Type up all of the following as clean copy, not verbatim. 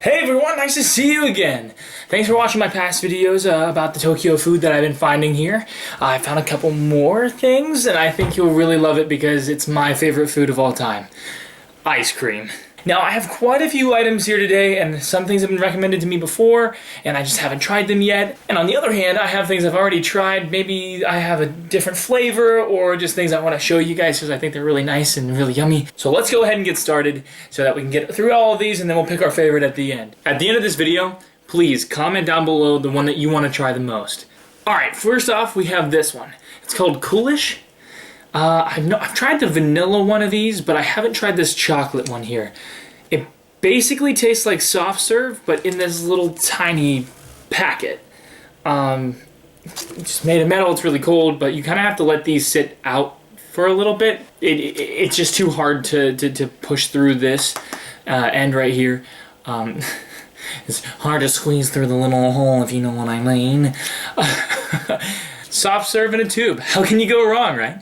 Hey everyone, nice to see you again. Thanks for watching my past videos about the Tokyo food that I've been finding here. I found a couple more things and I think you'll really love it because it's my favorite food of all time. Ice cream. Now I have quite a few items here today and some things have been recommended to me before and I just haven't tried them yet. And on the other hand, I have things I've already tried. Maybe I have a different flavor or just things I want to show you guys because I think they're really nice and really yummy. So let's go ahead and get started so that we can get through all of these and then we'll pick our favorite at the end. At the end of this video, please comment down below the one that you want to try the most. Alright, first off we have this one. It's called Coolish. I've tried the vanilla one of these, but I haven't tried this chocolate one here. It basically tastes like soft serve, but in this little tiny packet. It's made of metal, it's really cold, but you kind of have to let these sit out for a little bit. It's just too hard to push through this end right here. It's hard to squeeze through the little hole, if you know what I mean. Soft serve in a tube. How can you go wrong, right?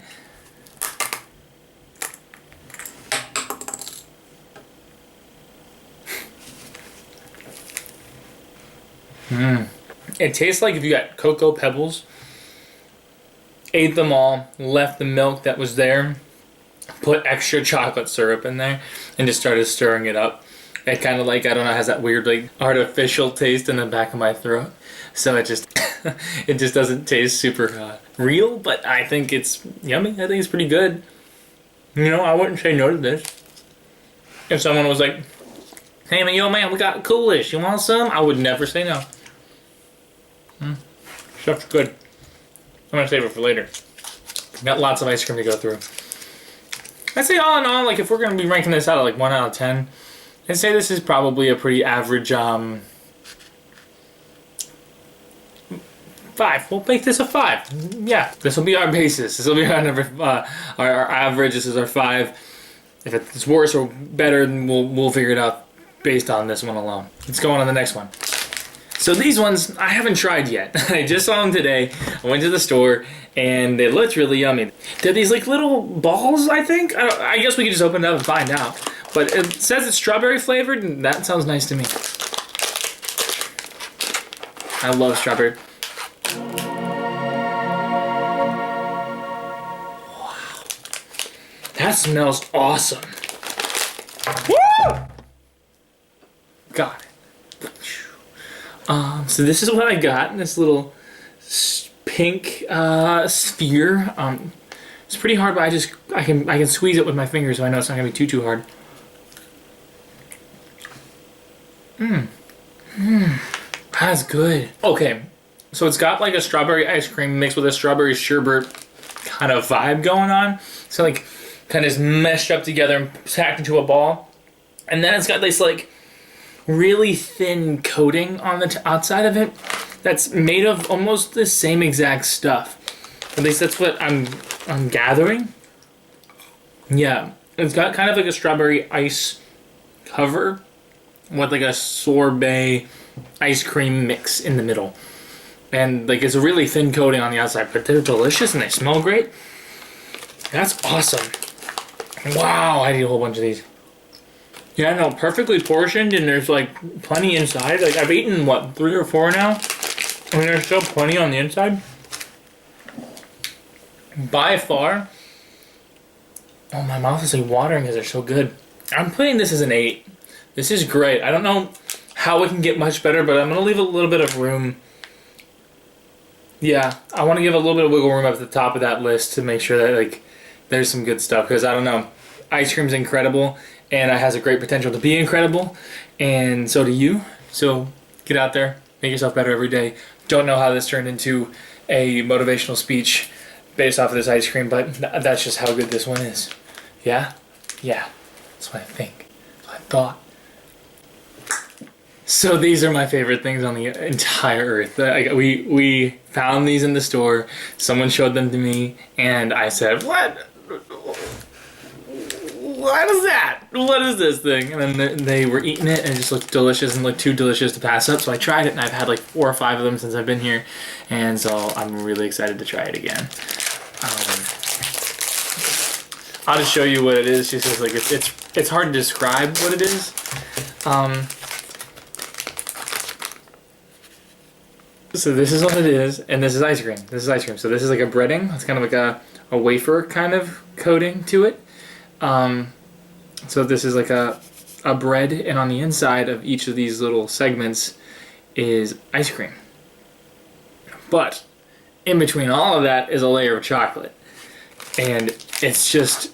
It tastes like if you got Cocoa Pebbles, ate them all, left the milk that was there, put extra chocolate syrup in there, and just started stirring it up. It kind of like, I don't know, has that weird like artificial taste in the back of my throat. So it just, it just doesn't taste super real, but I think it's yummy. I think it's pretty good. You know, I wouldn't say no to this. If someone was like, hey man, yo man, we got Coolish, you want some? I would never say no. Stuff's good. I'm gonna save it for later. Got lots of ice cream to go through. I'd say all in all, like if we're gonna be ranking this out of like 1 out of 10, I'd say this is probably a pretty average 5. We'll make this a 5. Yeah, this will be our basis. This will be our number, our average. This is our 5. If it's worse or better, then we'll figure it out based on this one alone. Let's go on to the next one. So these ones, I haven't tried yet. I just saw them today. I went to the store, and they looked really yummy. They're these like little balls, I think? I guess we could just open it up and find out. But it says it's strawberry flavored, and that sounds nice to me. I love strawberry. Wow. That smells awesome. Woo! Got it. So this is what I got, this little pink sphere. It's pretty hard, but I can squeeze it with my fingers, so I know it's not gonna be too hard. That's good. Okay, so it's got like a strawberry ice cream mixed with a strawberry sherbet kind of vibe going on. So like, kind of meshed up together and packed into a ball, and then it's got this like really thin coating on the outside of it that's made of almost the same exact stuff. At least that's what I'm gathering. Yeah, it's got kind of like a strawberry ice cover with like a sorbet ice cream mix in the middle. And like it's a really thin coating on the outside, but they're delicious and they smell great. That's awesome. Wow, I need a whole bunch of these. Yeah, no, perfectly portioned, and there's like plenty inside. Like I've eaten what, 3 or 4 now, and there's still plenty on the inside. By far, oh, my mouth is like watering because they're so good. I'm putting this as an 8. This is great. I don't know how it can get much better, but I'm gonna leave a little bit of room. Yeah, I want to give a little bit of wiggle room up at the top of that list to make sure that like there's some good stuff, because I don't know, ice cream's incredible. And it has a great potential to be incredible, and so do you. So get out there, make yourself better every day. Don't know how this turned into a motivational speech based off of this ice cream, but that's just how good this one is. Yeah? Yeah. That's what I think. That's what I thought. So these are my favorite things on the entire earth. We found these in the store. Someone showed them to me, and I said, "What? What is that? What is this thing?" And then they were eating it and it just looked delicious and looked too delicious to pass up. So I tried it and I've had like 4 or 5 of them since I've been here. And so I'm really excited to try it again. I'll just show you what it is. She says like it's hard to describe what it is. So this is what it is, and this is ice cream. This is ice cream. So this is like a breading. It's kind of like a wafer kind of coating to it. So this is like a bread, and on the inside of each of these little segments is ice cream. But in between all of that is a layer of chocolate. And it's just,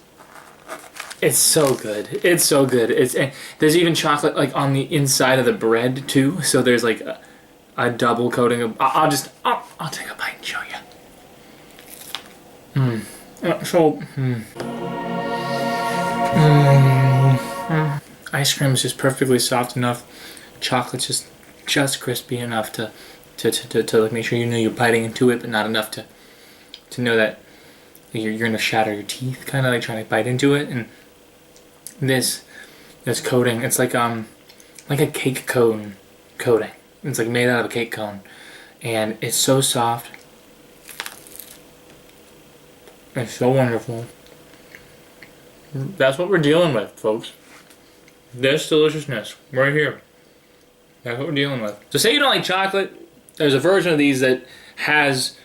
it's so good. It's so good. And there's even chocolate like on the inside of the bread too. So there's like a double coating of. I'll take a bite and show you. Ice cream is just perfectly soft enough. Chocolate's just crispy enough to like make sure you know you're biting into it, but not enough to know that you're gonna shatter your teeth. Kind of like trying to bite into it. And this coating, it's like a cake cone coating. It's like made out of a cake cone, and it's so soft. It's so wonderful. That's what we're dealing with, folks. This deliciousness right here. That's what we're dealing with. So say you don't like chocolate, there's a version of these that has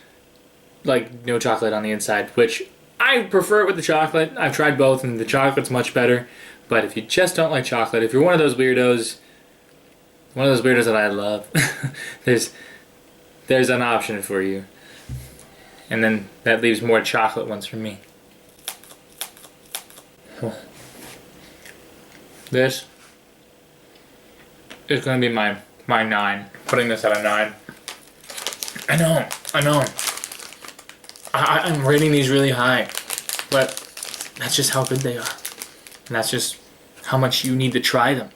like no chocolate on the inside, which I prefer it with the chocolate. I've tried both and the chocolate's much better. But if you just don't like chocolate, if you're one of those weirdos that I love, there's an option for you. And then that leaves more chocolate ones for me. This is going to be my 9. Putting this at a 9. I know. I'm rating these really high, but that's just how good they are. And that's just how much you need to try them.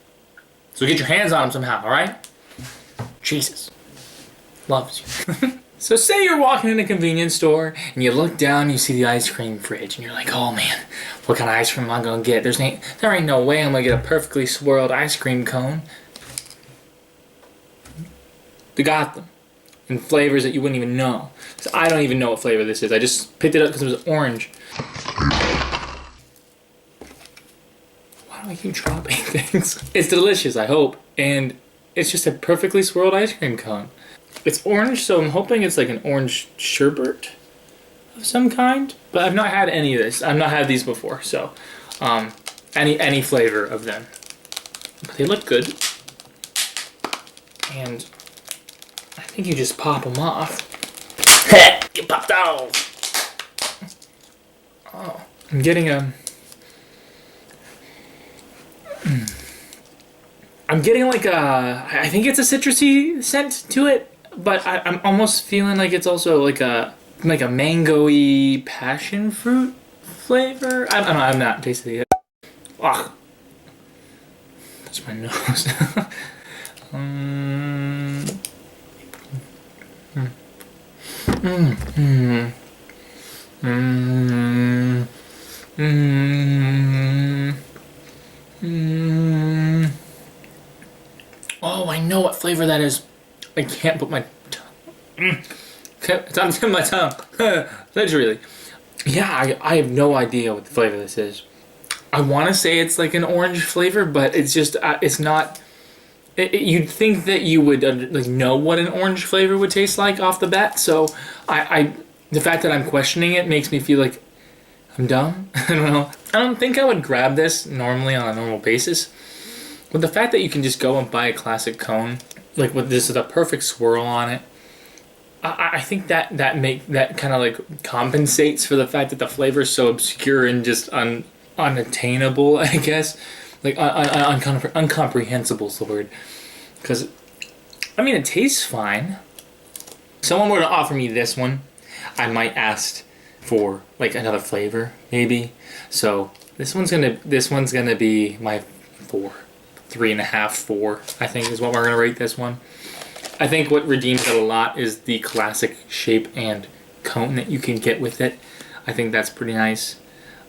So get your hands on them somehow, alright? Jesus loves you. So say you're walking in a convenience store and you look down and you see the ice cream fridge and you're like, oh man, what kind of ice cream am I gonna get? There ain't no way I'm gonna get a perfectly swirled ice cream cone. They got them in flavors that you wouldn't even know. So I don't even know what flavor this is. I just picked it up because it was orange. Why do I keep dropping things? It's delicious, I hope. And it's just a perfectly swirled ice cream cone. It's orange, so I'm hoping it's like an orange sherbet of some kind. But I've not had any of this. I've not had these before, so any flavor of them. But they look good. And I think you just pop them off. You popped off! Oh, I'm getting like I think it's a citrusy scent to it. But I'm almost feeling like it's also like a mango-y passion fruit flavor. I don't know. I'm not tasting it. Ugh. That's my nose. Oh, I know what flavor that is. I can't put my tongue. It's on the tip of my tongue. Literally. Yeah, I have no idea what the flavor this is. I want to say it's like an orange flavor, but it's just it's not. You'd think that you would like know what an orange flavor would taste like off the bat. So the fact that I'm questioning it makes me feel like I'm dumb. I don't know. I don't think I would grab this normally on a normal basis. But the fact that you can just go and buy a classic cone, like with this is a perfect swirl on it, I think that kind of like compensates for the fact that the flavor is so obscure and just unattainable, I guess. Like uncomprehensible is the word. Because, I mean, it tastes fine. If someone were to offer me this one, I might ask for like another flavor, maybe. So this one's gonna be my 4. 3.5, 4, I think is what we're gonna rate this one. I think what redeems it a lot is the classic shape and cone that you can get with it. I think that's pretty nice.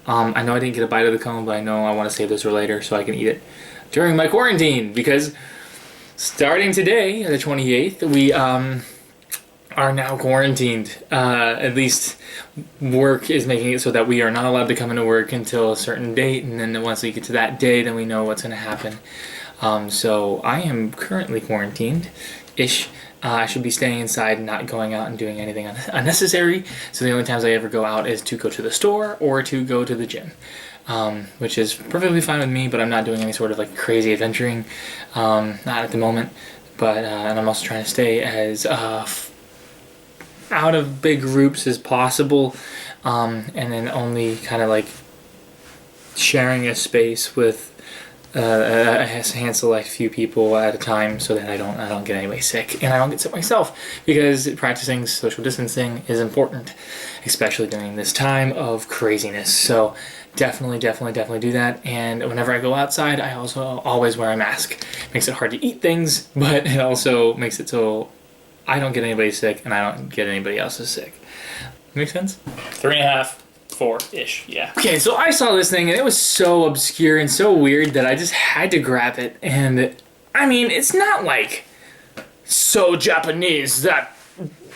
I know I didn't get a bite of the cone, but I know I want to save this for later so I can eat it during my quarantine, because starting today, the 28th, we are now quarantined. At least work is making it so that we are not allowed to come into work until a certain date, and then once we get to that date, then we know what's going to happen. So I am currently quarantined-ish, I should be staying inside and not going out and doing anything unnecessary. So the only times I ever go out is to go to the store or to go to the gym, which is perfectly fine with me, but I'm not doing any sort of like crazy adventuring, not at the moment. But and I'm also trying to stay as out of big groups as possible, and then only kind of like sharing a space with a hand select few people at a time, so that I don't get anybody sick, and I don't get sick myself, because practicing social distancing is important, especially during this time of craziness. So definitely do that. And whenever I go outside, I also always wear a mask. It makes it hard to eat things, but it also makes it so I don't get anybody sick and I don't get anybody else's sick. Make sense? 3.5. 4-ish, yeah. Okay, so I saw this thing and it was so obscure and so weird that I just had to grab it. And I mean, it's not like so Japanese that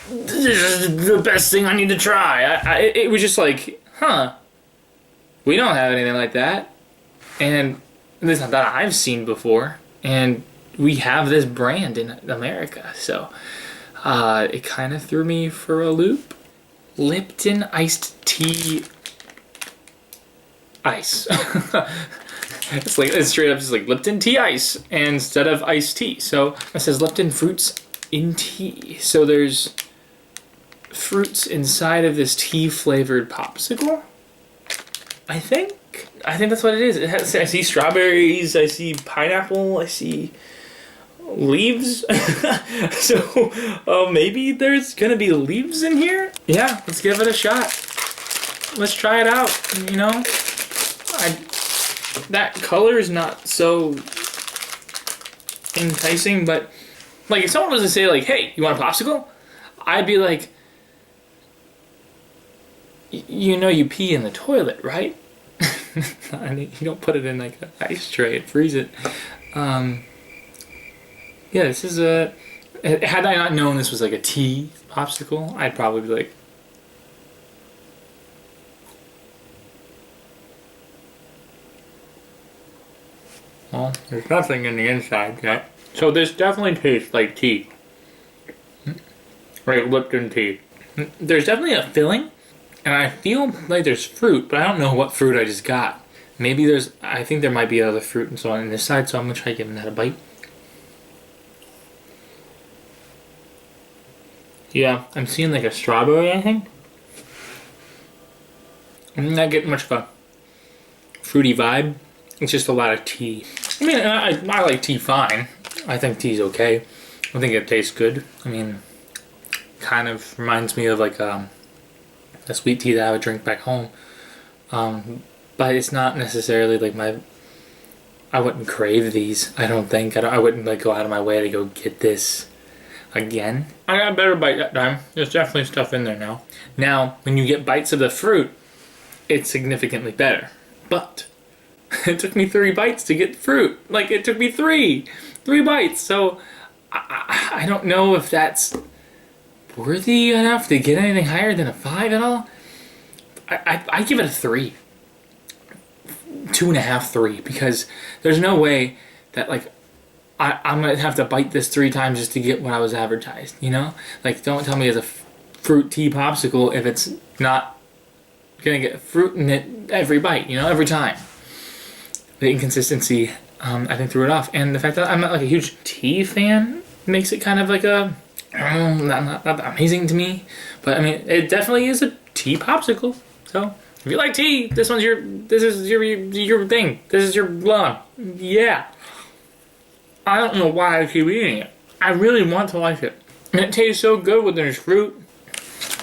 this is the best thing I need to try. It was just like, huh, we don't have anything like that. And this is not that I've seen before. And we have this brand in America. So it kind of threw me for a loop. Lipton iced tea ice. It's straight up just like Lipton tea ice instead of iced tea. So it says Lipton fruits in tea. So there's fruits inside of this tea flavored popsicle. I think that's what it is. I see strawberries, I see pineapple, I see leaves. So maybe there's gonna be leaves in here. Yeah, let's give it a shot. Let's try it out. You know, that color is not so enticing, but like if someone was to say like, hey, you want a popsicle, I'd be like, you know, you pee in the toilet, right? You don't put it in like an ice tray and freeze it. Yeah, this is a... Had I not known this was like a tea popsicle, I'd probably be like... Well, there's nothing in the inside yet. So this definitely tastes like tea. Like Lipton tea. There's definitely a filling, and I feel like there's fruit, but I don't know what fruit I just got. Maybe there's... I think there might be other fruit and so on this side, so I'm going to try giving that a bite. Yeah, I'm seeing like a strawberry, I think. I'm not getting much of a fruity vibe. It's just a lot of tea. I mean, I like tea fine. I think tea's okay. I think it tastes good. I mean, kind of reminds me of like a sweet tea that I would drink back home. But it's not necessarily like I wouldn't crave these. I don't think. I wouldn't like go out of my way to go get this again. I got a better bite that time. There's definitely stuff in there now. Now, when you get bites of the fruit, it's significantly better. But it took me 3 bites to get fruit. Like, it took me 3 bites. So I don't know if that's worthy enough to get anything higher than a 5 at all. I give it a 3. 2.5, 3, because there's no way that like I'm gonna have to bite this 3 times just to get what I was advertised, you know? Like, don't tell me it's a fruit tea popsicle if it's not gonna get fruit in it every bite, you know, every time. The inconsistency, I think, threw it off. And the fact that I'm not like a huge tea fan makes it kind of like a, not amazing to me. But I mean, it definitely is a tea popsicle. So if you like tea, this is your thing. This is your blonde. Yeah. I don't know why I keep eating it. I really want to like it. And it tastes so good when there's fruit.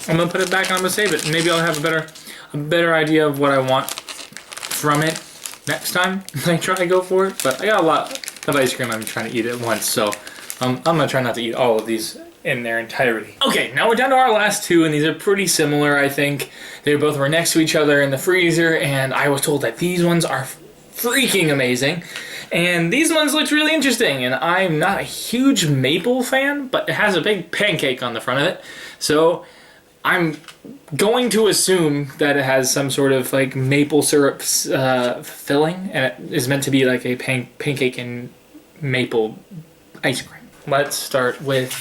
I'm gonna put it back and I'm gonna save it. Maybe I'll have a better idea of what I want from it next time I try to go for it. But I got a lot of ice cream I'm trying to eat at once, so I'm gonna try not to eat all of these in their entirety. Okay, now we're down to our last 2, and these are pretty similar, I think. They both were next to each other in the freezer, and I was told that these ones are freaking amazing. And these ones looked really interesting, and I'm not a huge maple fan, but it has a big pancake on the front of it. So I'm going to assume that it has some sort of like maple syrup filling, and it is meant to be like a pancake and maple ice cream. Let's start with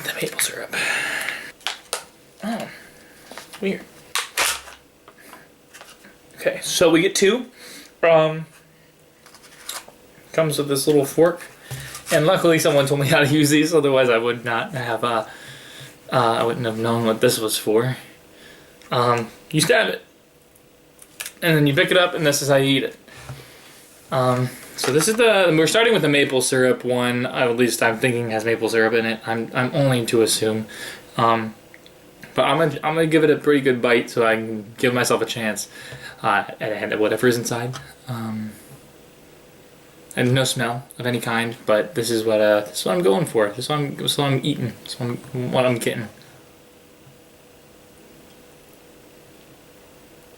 the maple syrup. Oh, weird. Okay, so we get 2. Comes with this little fork, and luckily someone told me how to use these. Otherwise, I would not have. I wouldn't have known what this was for. You stab it, and then you pick it up, and this is how you eat it. So this is we're starting with the maple syrup one. At least I'm thinking has maple syrup in it. I'm only to assume. But I'm gonna give it a pretty good bite so I can give myself a chance at whatever is inside. And no smell of any kind, but this is what I'm going for. This is what I'm eating. This is what I'm getting.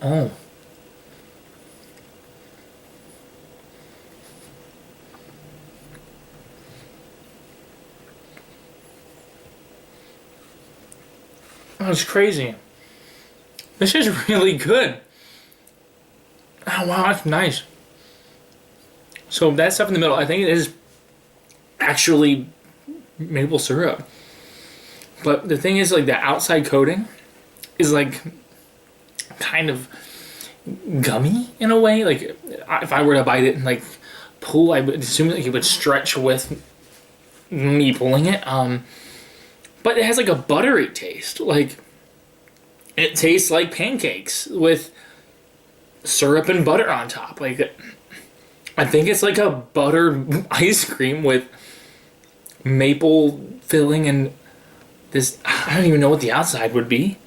Oh. That's crazy. This is really good. Oh wow, that's nice. So that stuff in the middle, I think it is actually maple syrup. But the thing is, like, the outside coating is like kind of gummy in a way. Like, if I were to bite it and like pull, I would assume like it would stretch with me pulling it. But it has like a buttery taste. Like, it tastes like pancakes with syrup and butter on top. Like, I think it's like a buttered ice cream with maple filling and this. I don't even know what the outside would be.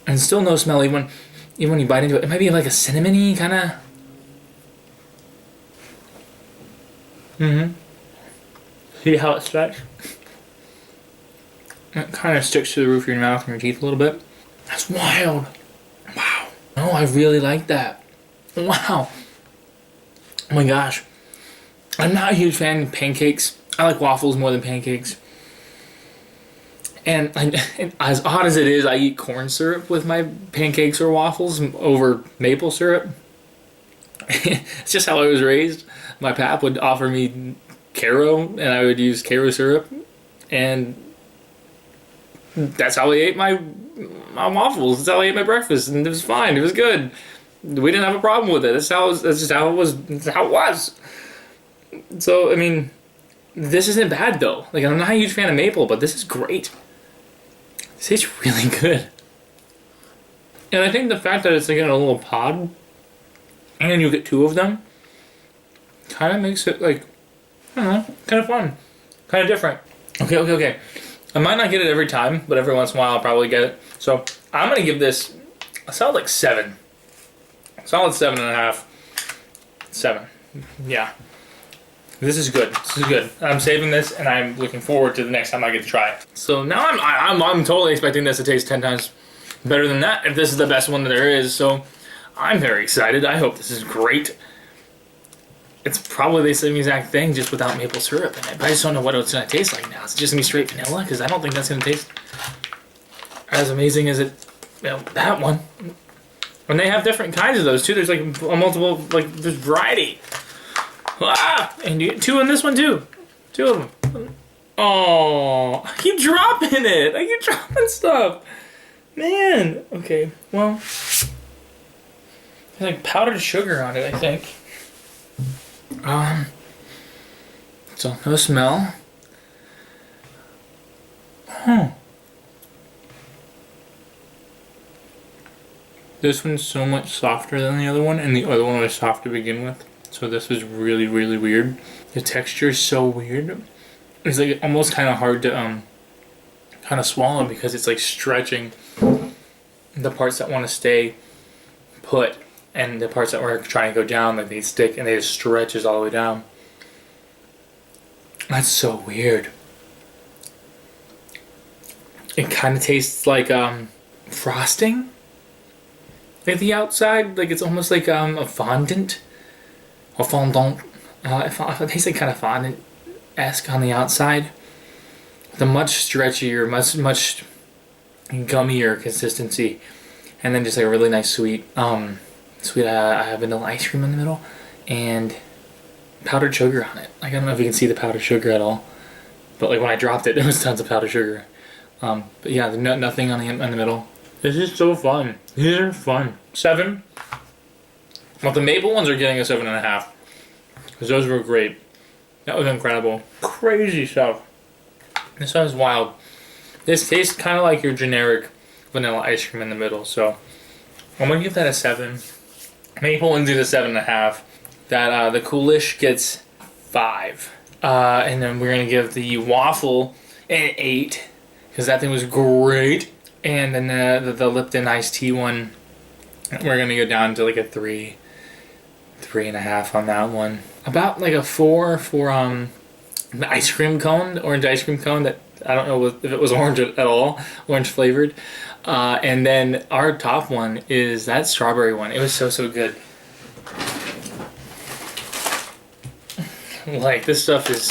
And still no smell even when you bite into it. It might be like a cinnamony kind of. See how it stretches? It kind of sticks to the roof of your mouth and your teeth a little bit. That's wild. Wow. Oh, I really like that. Wow. Oh my gosh. I'm not a huge fan of pancakes. I like waffles more than pancakes. And as odd as it is, I eat corn syrup with my pancakes or waffles over maple syrup. It's just how I was raised. My pap would offer me Caro, and I would use Caro syrup. And that's how I ate my waffles. That's how I ate my breakfast, and it was fine. It was good. We didn't have a problem with it. That's just how it was. That's how it was. So I mean, this isn't bad though. Like, I'm not a huge fan of maple, but this is great. This tastes really good. And I think the fact that it's like in a little pod, and you get 2 of them, kind of makes it like, I don't know, kind of fun, kind of different. Okay. I might not get it every time, but every once in a while I'll probably get it. So I'm gonna give this a solid like 7. Solid 7.5. 7. Yeah. This is good. This is good. I'm saving this, and I'm looking forward to the next time I get to try it. So now I'm totally expecting this to taste 10 times better than that, if this is the best one that there is. So I'm very excited. I hope this is great. It's probably the same exact thing, just without maple syrup in it. But I just don't know what it's going to taste like now. It's just going to be straight vanilla, because I don't think that's going to taste as amazing as it, that one. And they have different kinds of those too. There's like a multiple, like, there's variety. Ah! And you get 2 in this one too. 2 of them. Oh, I keep dropping it. I keep dropping stuff. Man. Okay, well, there's like powdered sugar on it, I think. So no smell. This one's so much softer than the other one, and the other one was soft to begin with. So this was really, really weird. The texture is so weird. It's like almost kind of hard to kind of swallow, because it's like stretching the parts that want to stay put, and the parts that were trying to go down, like, they stick and they just stretches all the way down. That's so weird. It kind of tastes like frosting. Like the outside, like it's almost like a fondant. Or fondant. It tastes like kind of fondant-esque on the outside. With a much stretchier, much gummier consistency. And then just like a really nice sweet vanilla ice cream in the middle. And powdered sugar on it. Like, I don't know if you can see the powdered sugar at all. But like when I dropped it, there was tons of powdered sugar. But yeah, nothing on the middle. This is so fun. These are fun. 7. Well, the maple ones are getting a 7.5. Because those were great. That was incredible. Crazy stuff. This one is wild. This tastes kind of like your generic vanilla ice cream in the middle. So I'm going to give that a 7. Maple ones get a 7.5. That the Coolish gets 5. And then we're going to give the waffle an 8. Because that thing was great. And then the Lipton iced tea one, we're going to go down to like a 3.5 on that one. About like a 4 for the ice cream cone, orange ice cream cone that I don't know if it was orange at all, orange flavored. And then our top one is that strawberry one. It was so good. Like, this stuff is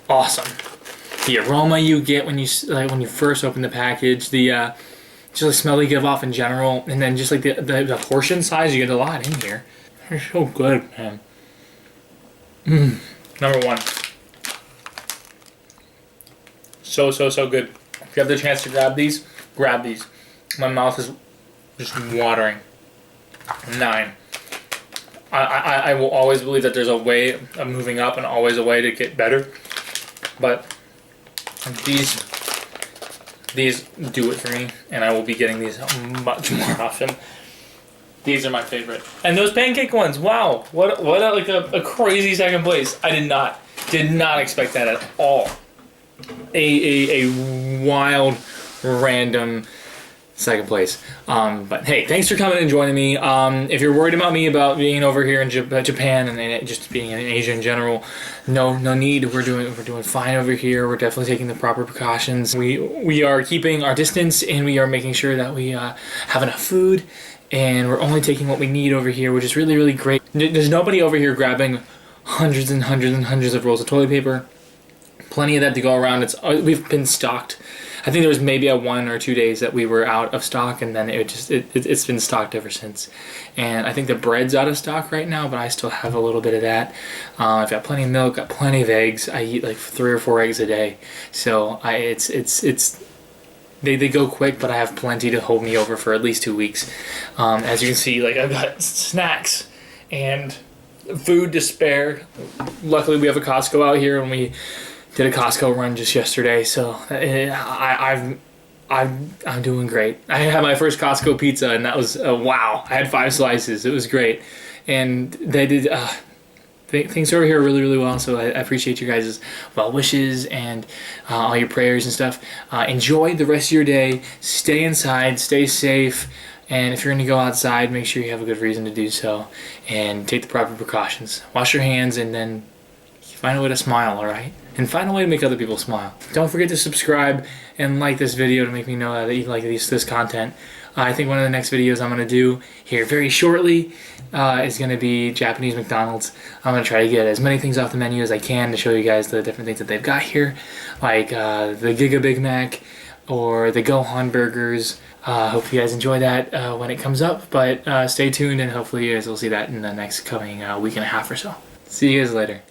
awesome. The aroma you get when you first open the package, the just the smell you give off in general, and then just like the portion size, you get a lot in here. They're so good, man. Number 1. So good. If you have the chance to grab these, grab these. My mouth is just watering. 9. I will always believe that there's a way of moving up and always a way to get better. But these do it for me, and I will be getting these much more often. These are my favorite. And those pancake ones, wow, what a crazy second place. I did not expect that at all. A wild, random second place. But hey, thanks for coming and joining me. If you're worried about me about being over here in Japan and just being in Asia in general, no need. We're doing fine over here. We're definitely taking the proper precautions. We are keeping our distance, and we are making sure that we have enough food, and we're only taking what we need over here, which is really great. There's nobody over here grabbing hundreds and hundreds of rolls of toilet paper. Plenty of that to go around. We've been stocked. I think there was maybe a 1 or 2 days that we were out of stock, and then it's been stocked ever since. And I think the bread's out of stock right now, but I still have a little bit of that. I've got plenty of milk, got plenty of eggs. I eat like 3 or 4 eggs a day, so they go quick, but I have plenty to hold me over for at least 2 weeks. As you can see, like, I've got snacks and food to spare. Luckily, we have a Costco out here, and we did a Costco run just yesterday, so I'm doing great. I had my first Costco pizza, and that was wow. I had 5 slices. It was great, and they did things over here really well. So I appreciate you guys' well wishes and all your prayers and stuff. Enjoy the rest of your day. Stay inside. Stay safe. And if you're going to go outside, make sure you have a good reason to do so, and take the proper precautions. Wash your hands, and then find a way to smile, all right? And find a way to make other people smile. Don't forget to subscribe and like this video to make me know that you like this content. I think one of the next videos I'm going to do here very shortly is going to be Japanese McDonald's. I'm going to try to get as many things off the menu as I can to show you guys the different things that they've got here, like the Giga Big Mac or the Gohan Burgers. Hope you guys enjoy that when it comes up, but stay tuned, and hopefully you guys will see that in the next coming week and a half or so. See you guys later.